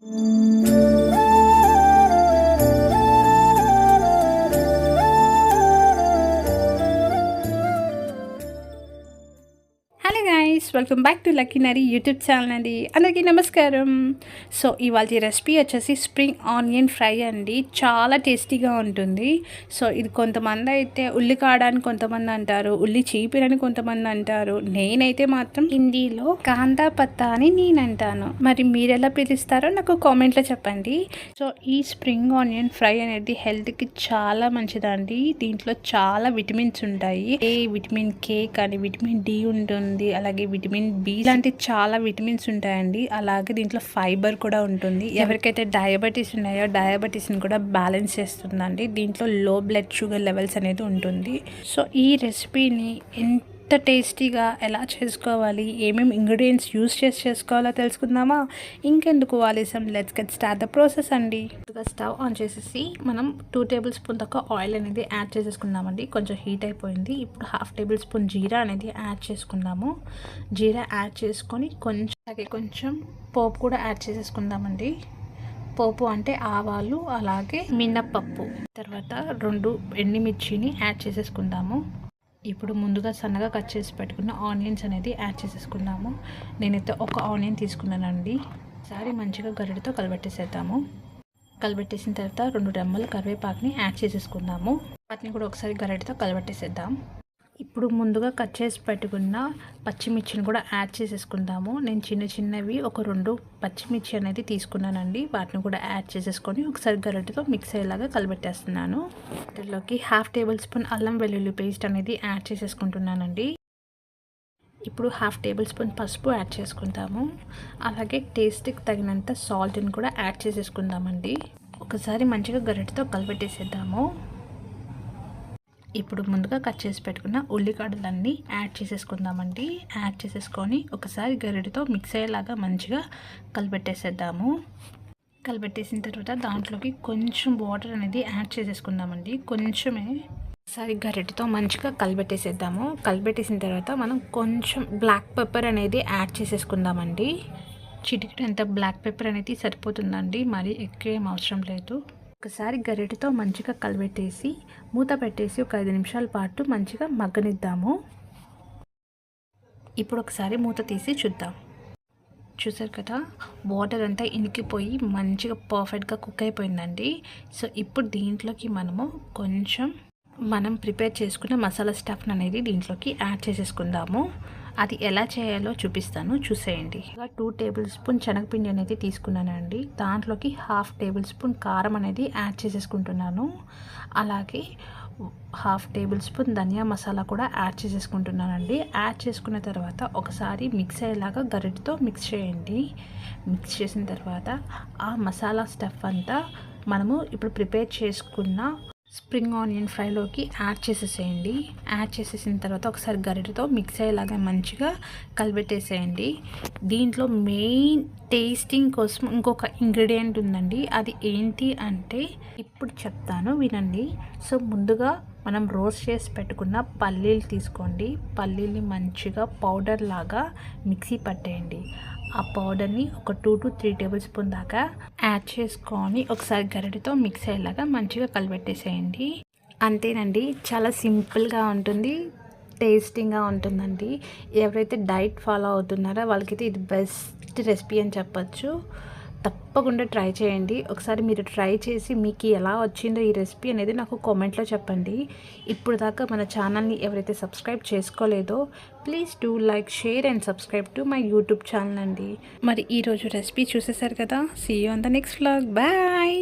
Hello guys, welcome back to Lucky Nari YouTube channel అండి. అందరికీ నమస్కారం. సో ఇవాళ రెసిపీ వచ్చేసి స్ప్రింగ్ ఆనియన్ ఫ్రై అండి. చాలా టేస్టీగా ఉంటుంది. సో ఇది కొంతమంది అయితే ఉల్లి కాడని కొంతమంది అంటారు, ఉల్లి చీపిరని కొంతమంది అంటారు. నేనైతే మాత్రం హిందీలో కాందా పత్తా అని నేను అంటాను. మరి మీరు ఎలా పిలుస్తారో నాకు కామెంట్లో చెప్పండి. సో ఈ స్ప్రింగ్ ఆనియన్ ఫ్రై అనేది హెల్త్కి చాలా మంచిదండి. దీంట్లో చాలా విటమిన్స్ ఉంటాయి. విటమిన్ కే కానీ విటమిన్ డి ఉంటుంది, అలాగే విటమిన్ బి లాంటి చాలా విటమిన్స్ ఉంటాయండి. అలాగే దీంట్లో ఫైబర్ కూడా ఉంటుంది. ఎవరికైతే డయాబెటీస్ ఉన్నాయో డయాబెటీస్ ని కూడా బ్యాలెన్స్ చేస్తుందండి. దీంట్లో లో బ్లడ్ షుగర్ లెవెల్స్ అనేది ఉంటుంది. సో ఈ రెసిపీని ఎంత టేస్టీగా ఎలా చేసుకోవాలి, ఏమేమి ఇంగ్రీడియంట్స్ యూస్ చేసి చేసుకోవాలో తెలుసుకుందామా? ఇంకెందుకు ఆలస్యం, let's get start the process అండి. స్టవ్ ఆన్ చేసేసి మనం 2 టేబుల్ స్పూన్ దాకా ఆయిల్ అనేది యాడ్ చేసేసుకుందామండి. కొంచెం హీట్ అయిపోయింది. ఇప్పుడు 1/2 టేబుల్ స్పూన్ జీరా అనేది యాడ్ చేసుకుందాము. జీరా యాడ్ చేసుకొని కొంచెం పోపు కూడా యాడ్ చేసేసుకుందామండి. పోపు అంటే ఆవాలు, అలాగే మినప్పప్పు. తర్వాత 2 ఎండుమిర్చిని యాడ్ చేసేసుకుందాము. ఇప్పుడు ముందుగా సన్నగా కట్ చేసి పెట్టుకున్న ఆనియన్స్ అనేది యాడ్ చేసేసుకుందాము. నేనైతే ఒక ఆనియన్ తీసుకున్నానండి. ఒకసారి మంచిగా గరిటెతో కలబెట్టేసేద్దాము. కలబెట్టేసిన తర్వాత 2 రెమ్మల కరివేపాకుని యాడ్ చేసేసుకుందాము. వాటిని కూడా ఒకసారి గరిటెతో కలబెట్టేసేద్దాం. ఇప్పుడు ముందుగా కట్ చేసి పెట్టుకున్న పచ్చిమిర్చిని కూడా యాడ్ చేసేసుకుందాము. నేను చిన్నవి ఒక 2 పచ్చిమిర్చి అనేది తీసుకున్నానండి. వాటిని కూడా యాడ్ చేసేసుకొని ఒకసారి గరిటెతో మిక్స్ అయ్యేలాగా కలబెట్టేస్తున్నాను. ఇందులోకి 1/2 టేబుల్ స్పూన్ అల్లం వెల్లుల్లి పేస్ట్ అనేది యాడ్ చేసేసుకుంటున్నానండి. ఇప్పుడు 1/2 టేబుల్ స్పూన్ పసుపు యాడ్ చేసుకుంటాము. అలాగే టేస్ట్కి తగినంత సాల్ట్ని కూడా యాడ్ చేసేసుకుందామండి. ఒకసారి మంచిగా గరిటెతో కలబెట్టేసేద్దాము. ఇప్పుడు ముందుగా కట్ చేసి పెట్టుకున్న ఉల్లిగడ్డలన్నీ యాడ్ చేసేసుకుందామండి. యాడ్ చేసేసుకొని ఒకసారి గరిటెతో మిక్స్ అయ్యేలాగా మంచిగా కలిపెట్టేసేద్దాము. కలిపెట్టేసిన తర్వాత దాంట్లోకి కొంచెం వాటర్ అనేది యాడ్ చేసేసుకుందామండి. కొంచెమే. ఒకసారి గరిటెతో మంచిగా కలిపెట్టేసేద్దాము. కలిపెట్టేసిన తర్వాత మనం కొంచెం బ్లాక్ పెప్పర్ అనేది యాడ్ చేసేసుకుందామండి. చిటికెడంత బ్లాక్ పెప్పర్ అనేది సరిపోతుందండి, మరి ఎక్కువ ఏం అవసరం లేదు. ఒకసారి గరిటెతో మంచిగా కలిపెట్టేసి మూత పెట్టేసి ఒక 5 నిమిషాల పాటు మంచిగా మగ్గనిద్దాము. ఇప్పుడు ఒకసారి మూత తీసి చూద్దాం. చూసారు కదా, వాటర్ అంతా ఇనికిపోయి మంచిగా పర్ఫెక్ట్గా కుక్ అయిపోయిందండి. సో ఇప్పుడు దీంట్లోకి మనం ప్రిపేర్ చేసుకున్న మసాలా స్టఫ్ అనేది దీంట్లోకి యాడ్ చేసేసుకుందాము. అది ఎలా చేయాలో చూపిస్తాను, చూసేయండి. 2 టేబుల్ స్పూన్ శనగపిండి అనేది తీసుకున్నానండి. దాంట్లోకి 1/2 టేబుల్ స్పూన్ కారం అనేది యాడ్ చేసేసుకుంటున్నాను. అలాగే 1/2 టేబుల్ స్పూన్ ధనియా మసాలా కూడా యాడ్ చేసేసుకుంటున్నానండి. యాడ్ చేసుకున్న తర్వాత ఒకసారి మిక్స్ అయ్యేలాగా గరిటెతో మిక్స్ చేయండి. మిక్స్ చేసిన తర్వాత ఆ మసాలా స్టఫ్ అంతా మనము ఇప్పుడు ప్రిపేర్ చేసుకున్న స్ప్రింగ్ ఆనియన్ ఫ్రైలోకి యాడ్ చేసేసేయండి. యాడ్ చేసేసిన తర్వాత ఒకసారి గరిటెతో మిక్స్ అయ్యేలాగా మంచిగా కలిపెట్టేసేయండి. దీంట్లో మెయిన్ టేస్టింగ్ కోసం ఇంకొక ఇంగ్రీడియంట్ ఉందండి. అది ఏంటి అంటే ఇప్పుడు చెప్తాను, వినండి. సో ముందుగా మనం రోస్ట్ చేసి పెట్టుకున్న పల్లీలు తీసుకోండి. పల్లీల్ని మంచిగా పౌడర్ లాగా మిక్సీ పట్టేయండి. ఆ పౌడర్ని ఒక 2 to 3 టేబుల్ స్పూన్ దాకా యాడ్ చేసుకొని ఒకసారి గరిటెతో మిక్స్ అయ్యేలాగా మంచిగా కలిపెట్టేసేయండి. అంతేనండి, చాలా సింపుల్గా ఉంటుంది, టేస్టీగా ఉంటుందండి. ఎవరైతే డైట్ ఫాలో అవుతున్నారో వాళ్ళకైతే ఇది బెస్ట్ రెసిపీ అని చెప్పచ్చు. తప్పకుండా ట్రై చేయండి. ఒకసారి మీరు ట్రై చేసి మీకు ఎలా వచ్చిందో ఈ రెసిపీ అనేది నాకు కామెంట్లో చెప్పండి. ఇప్పుడు దాకా మన ఛానల్ని ఎవరైతే సబ్స్క్రైబ్ చేసుకోలేదో please do like, share and subscribe to my YouTube channel అండి. మరి ఈరోజు రెసిపీ చూసేసారు కదా. See you on the next vlog. Bye.